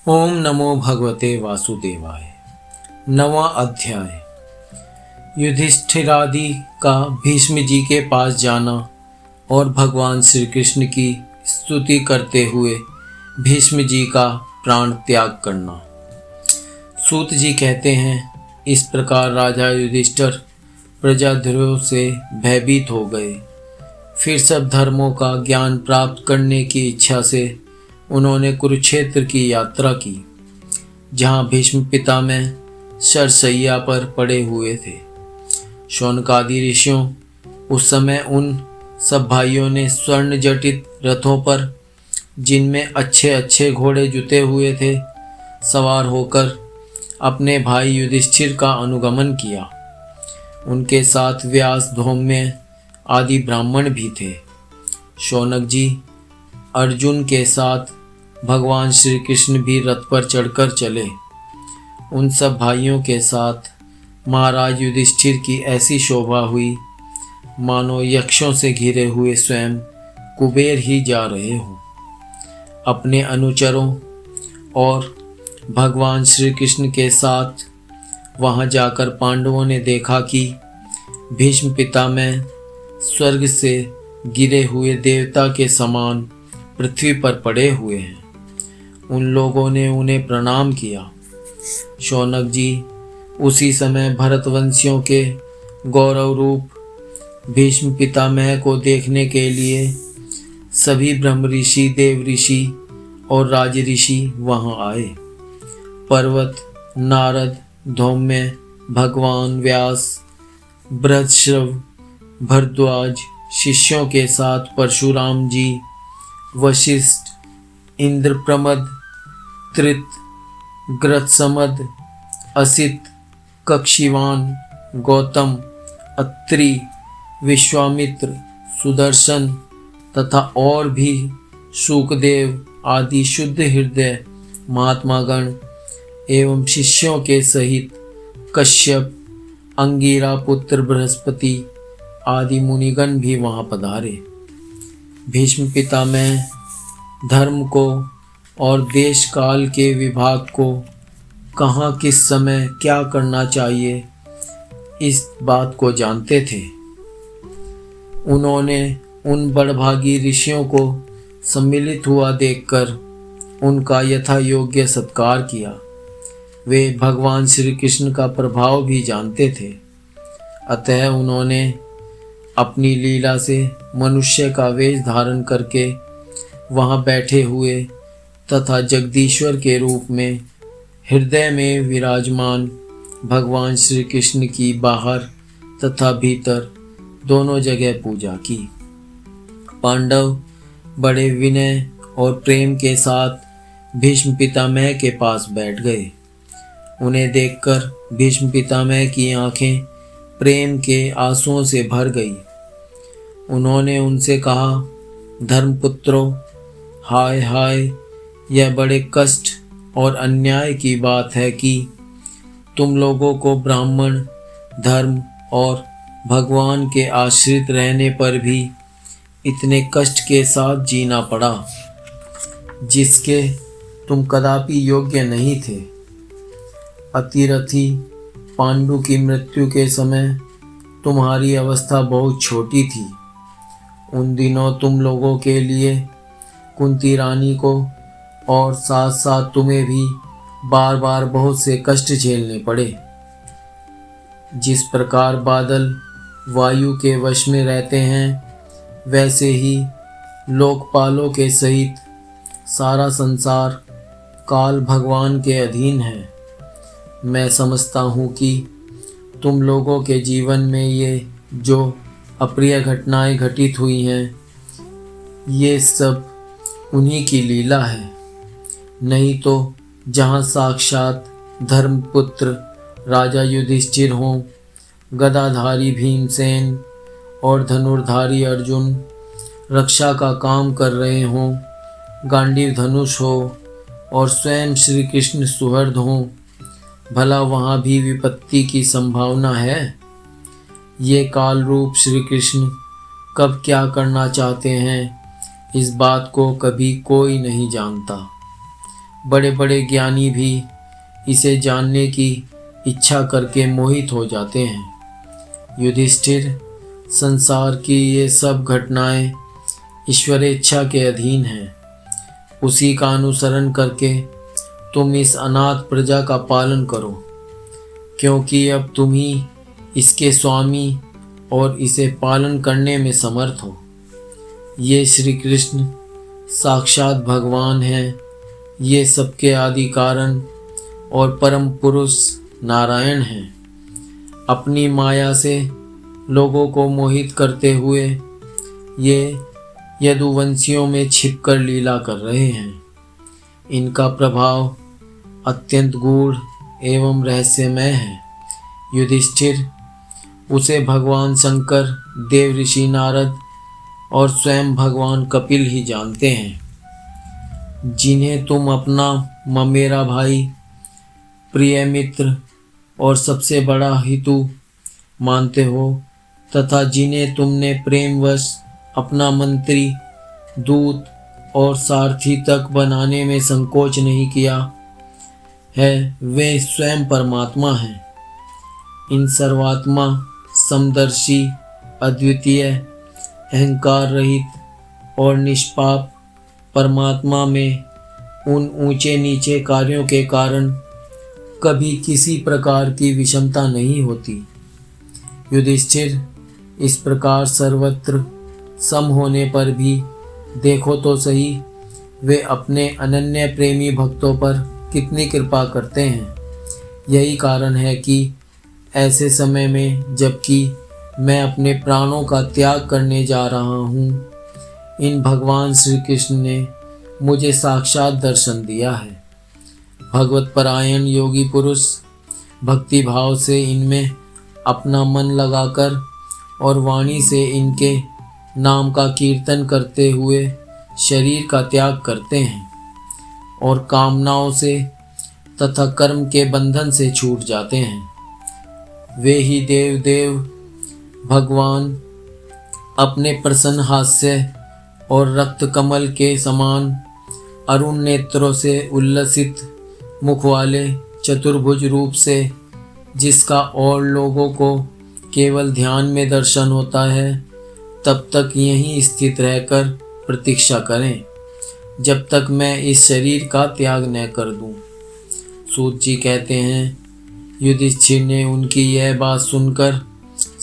ओम नमो भगवते वासुदेवाय। नवा अध्याय। युधिष्ठिरादि का भीष्म जी के पास जाना और भगवान श्री कृष्ण की स्तुति करते हुए भीष्म जी का प्राण त्याग करना। सूत जी कहते हैं, इस प्रकार राजा युधिष्ठिर प्रजाद्रोह से भयभीत हो गए। फिर सब धर्मों का ज्ञान प्राप्त करने की इच्छा से उन्होंने कुरुक्षेत्र की यात्रा की, जहाँ भीष्म पितामह शरशैया पर पड़े हुए थे। शौनकादि ऋषियों उस समय उन सब भाइयों ने स्वर्ण जटित रथों पर, जिनमें अच्छे अच्छे घोड़े जुते हुए थे, सवार होकर अपने भाई युधिष्ठिर का अनुगमन किया। उनके साथ व्यास, धौम्य आदि ब्राह्मण भी थे। शौनक जी अर्जुन के साथ भगवान श्री कृष्ण भी रथ पर चढ़कर चले। उन सब भाइयों के साथ महाराज युधिष्ठिर की ऐसी शोभा हुई मानो यक्षों से घिरे हुए स्वयं कुबेर ही जा रहे हों। अपने अनुचरों और भगवान श्री कृष्ण के साथ वहां जाकर पांडवों ने देखा कि भीष्म पितामह स्वर्ग से गिरे हुए देवता के समान पृथ्वी पर पड़े हुए हैं। उन लोगों ने उन्हें प्रणाम किया। शौनक जी उसी समय भरतवंशियों के गौरव रूप भीष्म पितामह को देखने के लिए सभी ब्रह्म ऋषि, देव ऋषि और राज ऋषि वहां आए। पर्वत, नारद, धौम्य, भगवान व्यास, बृहस्पति, भरद्वाज शिष्यों के साथ परशुराम जी, वशिष्ठ, इंद्रप्रमद, त्रित, ग्रत्समद, असित, कक्षिवान, गौतम, अत्रि, विश्वामित्र, सुदर्शन तथा और भी शुकदेव आदि शुद्ध हृदय महात्मागण एवं शिष्यों के सहित कश्यप, अंगिरा पुत्र बृहस्पति आदि मुनिगण भी वहां पधारे। भीष्म पितामह धर्म को और देश काल के विभाग को कहाँ किस समय क्या करना चाहिए, इस बात को जानते थे। उन्होंने उन बड़भागी ऋषियों को सम्मिलित हुआ देखकर उनका यथा योग्य सत्कार किया। वे भगवान श्री कृष्ण का प्रभाव भी जानते थे, अतः उन्होंने अपनी लीला से मनुष्य का वेश धारण करके वहाँ बैठे हुए तथा जगदीश्वर के रूप में हृदय में विराजमान भगवान श्री कृष्ण की बाहर तथा भीतर दोनों जगह पूजा की। पांडव बड़े विनय और प्रेम के साथ भीष्म पितामह के पास बैठ गए। उन्हें देखकर भीष्म पितामह की आंखें प्रेम के आंसुओं से भर गई। उन्होंने उनसे कहा, धर्मपुत्रों, हाय हाय, यह बड़े कष्ट और अन्याय की बात है कि तुम लोगों को ब्राह्मण धर्म और भगवान के आश्रित रहने पर भी इतने कष्ट के साथ जीना पड़ा, जिसके तुम कदापि योग्य नहीं थे। अतिरथी पांडु की मृत्यु के समय तुम्हारी अवस्था बहुत छोटी थी। उन दिनों तुम लोगों के लिए कुंती रानी को और साथ साथ तुम्हें भी बार बार बहुत से कष्ट झेलने पड़े। जिस प्रकार बादल वायु के वश में रहते हैं, वैसे ही लोकपालों के सहित सारा संसार काल भगवान के अधीन है। मैं समझता हूँ कि तुम लोगों के जीवन में ये जो अप्रिय घटनाएं घटित हुई हैं, ये सब उन्हीं की लीला है। नहीं तो जहाँ साक्षात धर्मपुत्र राजा युधिष्ठिर हों, गदाधारी भीमसेन और धनुर्धारी अर्जुन रक्षा का काम कर रहे हों, गांडीव धनुष हो और स्वयं श्री कृष्ण सुहृद हों, भला वहाँ भी विपत्ति की संभावना है। ये काल रूप श्री कृष्ण कब क्या करना चाहते हैं, इस बात को कभी कोई नहीं जानता। बड़े बड़े ज्ञानी भी इसे जानने की इच्छा करके मोहित हो जाते हैं। युधिष्ठिर, संसार की ये सब घटनाएं ईश्वर इच्छा के अधीन हैं। उसी का अनुसरण करके तुम इस अनाथ प्रजा का पालन करो, क्योंकि अब तुम ही इसके स्वामी और इसे पालन करने में समर्थ हो। ये श्री कृष्ण साक्षात भगवान हैं। ये सबके आदि कारण और परम पुरुष नारायण हैं। अपनी माया से लोगों को मोहित करते हुए ये यदुवंशियों में छिपकर लीला कर रहे हैं। इनका प्रभाव अत्यंत गूढ़ एवं रहस्यमय है। युधिष्ठिर, उसे भगवान शंकर, देव ऋषि नारद और स्वयं भगवान कपिल ही जानते हैं, जिन्हें तुम अपना ममेरा भाई, प्रिय मित्र और सबसे बड़ा हितु मानते हो, तथा जिन्हें तुमने प्रेमवश अपना मंत्री, दूत और सारथी तक बनाने में संकोच नहीं किया है, वे स्वयं परमात्मा हैं। इन सर्वात्मा, समदर्शी, अद्वितीय, अहंकार रहित और निष्पाप परमात्मा में उन ऊंचे नीचे कार्यों के कारण कभी किसी प्रकार की विषमता नहीं होती। युधिष्ठिर, इस प्रकार सर्वत्र सम होने पर भी देखो तो सही, वे अपने अनन्य प्रेमी भक्तों पर कितनी कृपा करते हैं। यही कारण है कि ऐसे समय में, जबकि मैं अपने प्राणों का त्याग करने जा रहा हूँ, इन भगवान श्री कृष्ण ने मुझे साक्षात दर्शन दिया है। भगवत परायण योगी पुरुष भक्ति भाव से इनमें अपना मन लगाकर और वाणी से इनके नाम का कीर्तन करते हुए शरीर का त्याग करते हैं और कामनाओं से तथा कर्म के बंधन से छूट जाते हैं। वे ही देव भगवान अपने प्रसन्न हास्य और रक्त कमल के समान अरुण नेत्रों से उल्लसित मुख वाले चतुर्भुज रूप से, जिसका और लोगों को केवल ध्यान में दर्शन होता है, तब तक यहीं स्थित रहकर प्रतीक्षा करें, जब तक मैं इस शरीर का त्याग न कर दूं। सूत जी कहते हैं, युधिष्ठिर ने उनकी यह बात सुनकर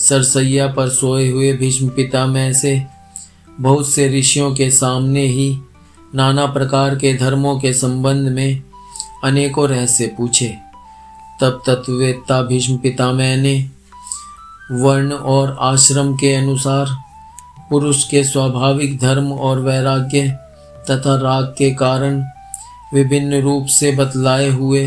सरसैया पर सोए हुए भीष्म पितामह से बहुत से ऋषियों के सामने ही नाना प्रकार के धर्मों के संबंध में अनेकों रहस्य पूछे। तब तत्ववेत्ता भीष्म पितामह ने वर्ण और आश्रम के अनुसार पुरुष के स्वाभाविक धर्म और वैराग्य तथा राग के कारण विभिन्न रूप से बतलाए हुए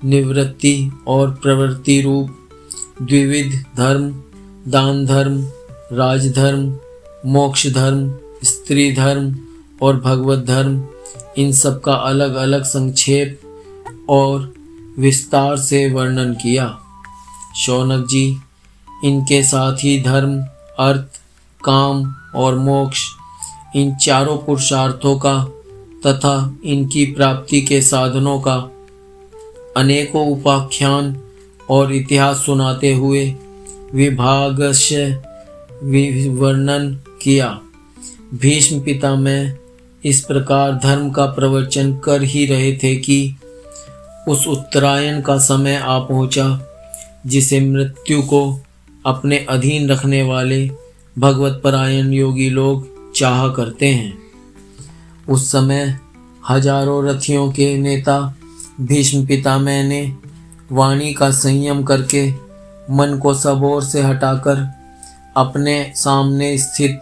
निवृत्ति और प्रवृत्ति रूप द्विविध धर्म, दान धर्म, राजधर्म, मोक्ष धर्म, स्त्री धर्म और भगवत धर्म, इन सब का अलग अलग संक्षेप और विस्तार से वर्णन किया। शौनक जी, इनके साथ ही धर्म, अर्थ, काम और मोक्ष, इन चारों पुरुषार्थों का तथा इनकी प्राप्ति के साधनों का अनेकों उपाख्यान और इतिहास सुनाते हुए विभागस्य वर्णन किया। भीष्म पितामह इस प्रकार धर्म का प्रवचन कर ही रहे थे कि उस उत्तरायण का समय आ पहुंचा, जिसे मृत्यु को अपने अधीन रखने वाले भगवत परायण योगी लोग चाहा करते हैं। उस समय हजारों रथियों के नेता भीष्म पितामह ने वाणी का संयम करके मन को सब ओर से हटाकर अपने सामने स्थित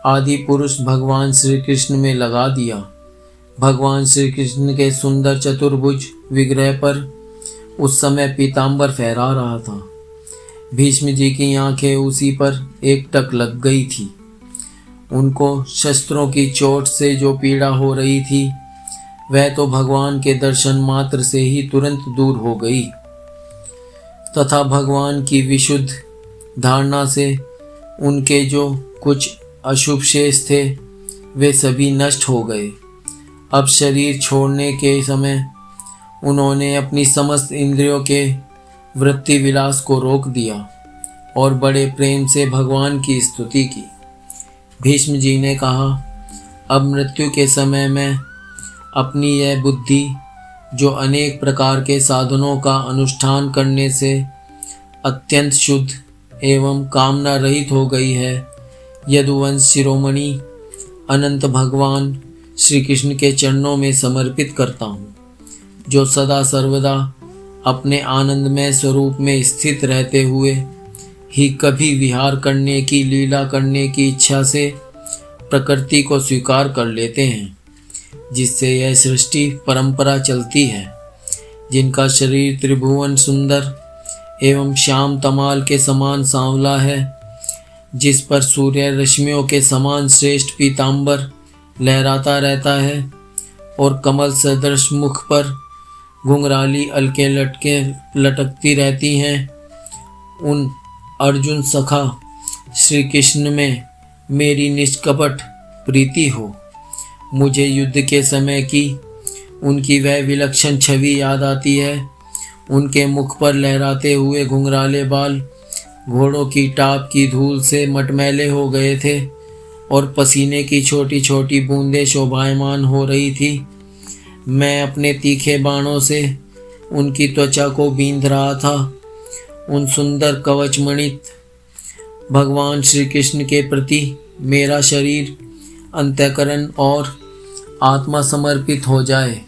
आदि पुरुष भगवान श्री कृष्ण में लगा दिया। भगवान श्री कृष्ण के सुंदर चतुर्भुज विग्रह पर उस समय पीतांबर फहरा रहा था। भीष्म जी की आंखें उसी पर एकटक लग गई थी। उनको शस्त्रों की चोट से जो पीड़ा हो रही थी, वह तो भगवान के दर्शन मात्र से ही तुरंत दूर हो गई तथा भगवान की विशुद्ध धारणा से उनके जो कुछ अशुभ शेष थे, वे सभी नष्ट हो गए। अब शरीर छोड़ने के समय उन्होंने अपनी समस्त इंद्रियों के वृत्ति विलास को रोक दिया और बड़े प्रेम से भगवान की स्तुति की। भीष्म जी ने कहा, अब मृत्यु के समय में अपनी यह बुद्धि, जो अनेक प्रकार के साधनों का अनुष्ठान करने से अत्यंत शुद्ध एवं कामना रहित हो गई है, यदुवंश शिरोमणि अनंत भगवान श्री कृष्ण के चरणों में समर्पित करता हूँ, जो सदा सर्वदा अपने आनंदमय स्वरूप में स्थित रहते हुए ही कभी विहार करने की लीला करने की इच्छा से प्रकृति को स्वीकार कर लेते हैं, जिससे यह सृष्टि परंपरा चलती है, जिनका शरीर त्रिभुवन सुंदर एवं श्याम तमाल के समान सांवला है, जिस पर सूर्य रश्मियों के समान श्रेष्ठ पीतांबर लहराता रहता है और कमल सदृश मुख पर घुंघराली अलके लटकती रहती हैं, उन अर्जुन सखा श्री कृष्ण में मेरी निष्कपट प्रीति हो। मुझे युद्ध के समय की उनकी वह विलक्षण छवि याद आती है। उनके मुख पर लहराते हुए घुंघराले बाल घोड़ों की टाप की धूल से मटमैले हो गए थे और पसीने की छोटी छोटी बूंदें शोभायमान हो रही थी। मैं अपने तीखे बाणों से उनकी त्वचा को बींध रहा था। उन सुंदर कवचमणित भगवान श्री कृष्ण के प्रति मेरा शरीर, अंतःकरण और आत्मा समर्पित हो जाए।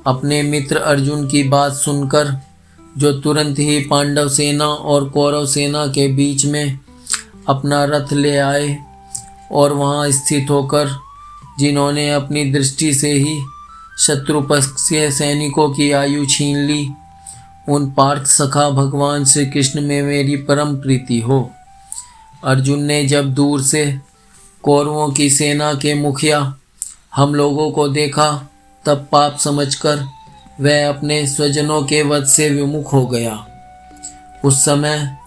अपने मित्र अर्जुन की बात सुनकर, जो तुरंत ही पांडव सेना और कौरव सेना के बीच में अपना रथ ले आए और वहां स्थित होकर जिन्होंने अपनी दृष्टि से ही शत्रु पक्ष के सैनिकों की आयु छीन ली, उन पार्थ सखा भगवान श्री कृष्ण में मेरी परम प्रीति हो। अर्जुन ने जब दूर से कौरवों की सेना के मुखिया हम लोगों को देखा, तब पाप समझकर वह अपने स्वजनों के वध से विमुख हो गया। उस समय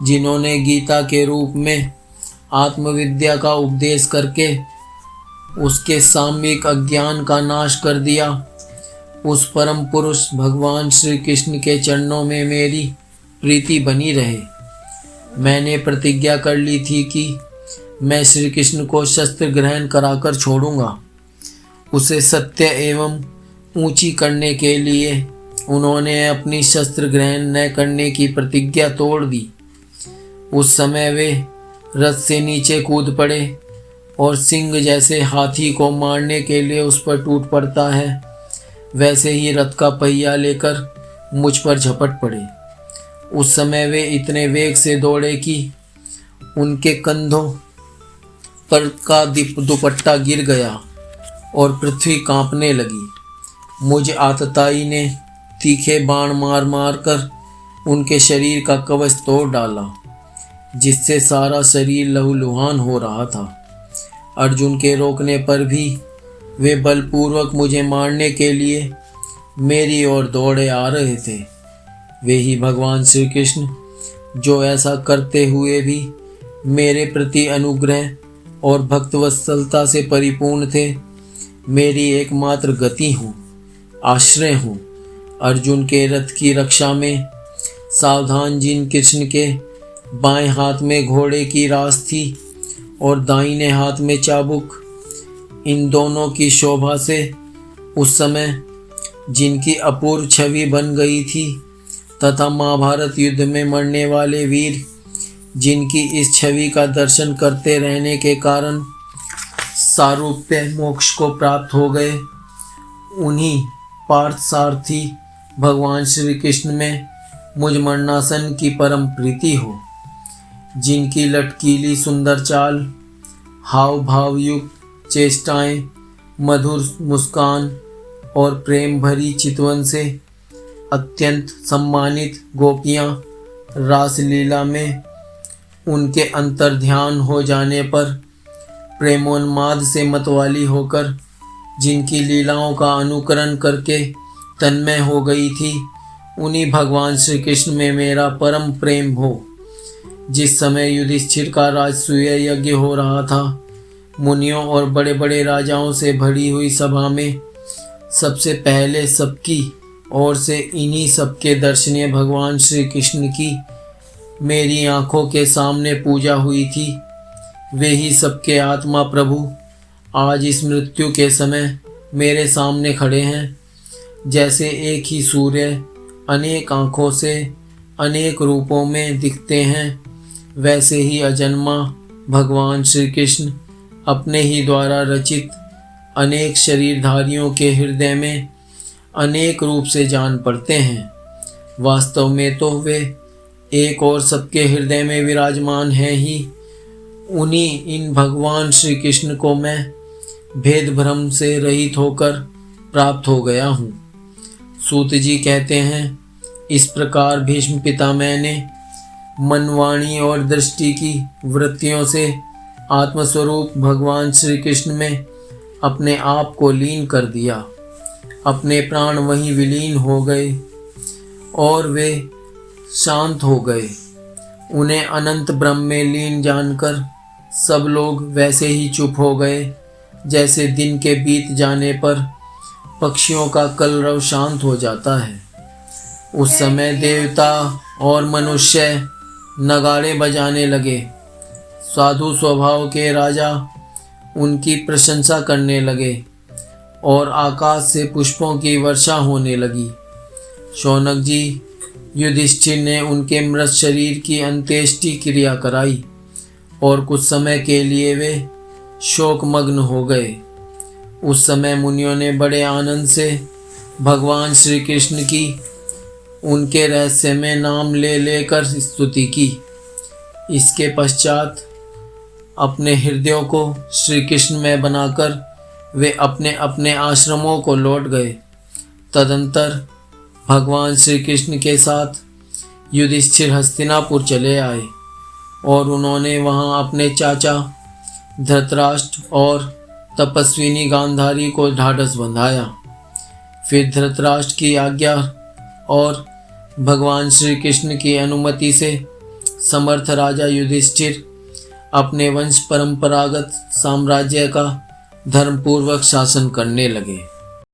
जिन्होंने गीता के रूप में आत्मविद्या का उपदेश करके उसके सामयिक अज्ञान का नाश कर दिया, उस परम पुरुष भगवान श्री कृष्ण के चरणों में मेरी प्रीति बनी रहे। मैंने प्रतिज्ञा कर ली थी कि मैं श्री कृष्ण को शस्त्र ग्रहण कराकर छोड़ूंगा। उसे सत्य एवं ऊंची करने के लिए उन्होंने अपनी शस्त्र ग्रहण न करने की प्रतिज्ञा तोड़ दी। उस समय वे रथ से नीचे कूद पड़े और सिंह जैसे हाथी को मारने के लिए उस पर टूट पड़ता है, वैसे ही रथ का पहिया लेकर मुझ पर झपट पड़े। उस समय वे इतने वेग से दौड़े कि उनके कंधों पर का दुपट्टा गिर गया और पृथ्वी कांपने लगी। मुझ आतताई ने तीखे बाण मार मार कर उनके शरीर का कवच तोड़ डाला, जिससे सारा शरीर लहूलुहान हो रहा था। अर्जुन के रोकने पर भी वे बलपूर्वक मुझे मारने के लिए मेरी ओर दौड़े आ रहे थे। वे ही भगवान श्री कृष्ण, जो ऐसा करते हुए भी मेरे प्रति अनुग्रह और भक्तवत्सलता से परिपूर्ण थे, मेरी एकमात्र गति हूँ, आश्रय हूँ। अर्जुन के रथ की रक्षा में सावधान जिन कृष्ण के बाएं हाथ में घोड़े की रास थी और दाहिने हाथ में चाबुक, इन दोनों की शोभा से उस समय जिनकी अपूर्व छवि बन गई थी, तथा महाभारत युद्ध में मरने वाले वीर जिनकी इस छवि का दर्शन करते रहने के कारण सारूप्य मोक्ष को प्राप्त हो गए, उन्हीं पार्थसारथी भगवान श्री कृष्ण में मुझ मरणासन की परम प्रीति हो। जिनकी लटकीली सुंदर चाल, हाव भाव युक्त चेष्टाएं, मधुर मुस्कान और प्रेम भरी चितवन से अत्यंत सम्मानित गोपियां रासलीला में उनके अंतर्ध्यान हो जाने पर प्रेमोन्माद से मतवाली होकर जिनकी लीलाओं का अनुकरण करके तन्मय हो गई थी, उन्हीं भगवान श्री कृष्ण में मेरा परम प्रेम हो। जिस समय युधिष्ठिर का राजसूय यज्ञ हो रहा था, मुनियों और बड़े बड़े राजाओं से भरी हुई सभा में सबसे पहले सबकी ओर से इन्हीं सबके दर्शनीय भगवान श्री कृष्ण की मेरी आंखों के सामने पूजा हुई थी। वे ही सबके आत्मा प्रभु आज इस मृत्यु के समय मेरे सामने खड़े हैं। जैसे एक ही सूर्य अनेक आँखों से अनेक रूपों में दिखते हैं, वैसे ही अजन्मा भगवान श्री कृष्ण अपने ही द्वारा रचित अनेक शरीरधारियों के हृदय में अनेक रूप से जान पड़ते हैं। वास्तव में तो वे एक और सबके हृदय में विराजमान हैं ही। उन्हीं इन भगवान श्री कृष्ण को मैं भेद भ्रम से रहित होकर प्राप्त हो गया हूँ। सूत जी कहते हैं, इस प्रकार भीष्म पितामह ने मन, वाणी और दृष्टि की वृत्तियों से आत्मस्वरूप भगवान श्री कृष्ण में अपने आप को लीन कर दिया। अपने प्राण वहीं विलीन हो गए और वे शांत हो गए। उन्हें अनंत ब्रह्म में लीन जानकर सब लोग वैसे ही चुप हो गए जैसे दिन के बीत जाने पर पक्षियों का कलरव शांत हो जाता है। उस समय देवता और मनुष्य नगाड़े बजाने लगे। साधु स्वभाव के राजा उनकी प्रशंसा करने लगे और आकाश से पुष्पों की वर्षा होने लगी। शौनक जी, युधिष्ठिर ने उनके मृत शरीर की अंत्येष्टि क्रिया कराई और कुछ समय के लिए वे शोकमग्न हो गए। उस समय मुनियों ने बड़े आनंद से भगवान श्री कृष्ण की उनके रहस्य में नाम ले लेकर स्तुति की। इसके पश्चात अपने हृदयों को श्री कृष्ण में बनाकर वे अपने अपने आश्रमों को लौट गए। तदंतर भगवान श्री कृष्ण के साथ युधिष्ठिर हस्तिनापुर चले आए और उन्होंने वहां अपने चाचा धृतराष्ट्र और तपस्विनी गांधारी को ढाढ़स बंधाया। फिर धृतराष्ट्र की आज्ञा और भगवान श्री कृष्ण की अनुमति से समर्थ राजा युधिष्ठिर अपने वंश परंपरागत साम्राज्य का धर्मपूर्वक शासन करने लगे।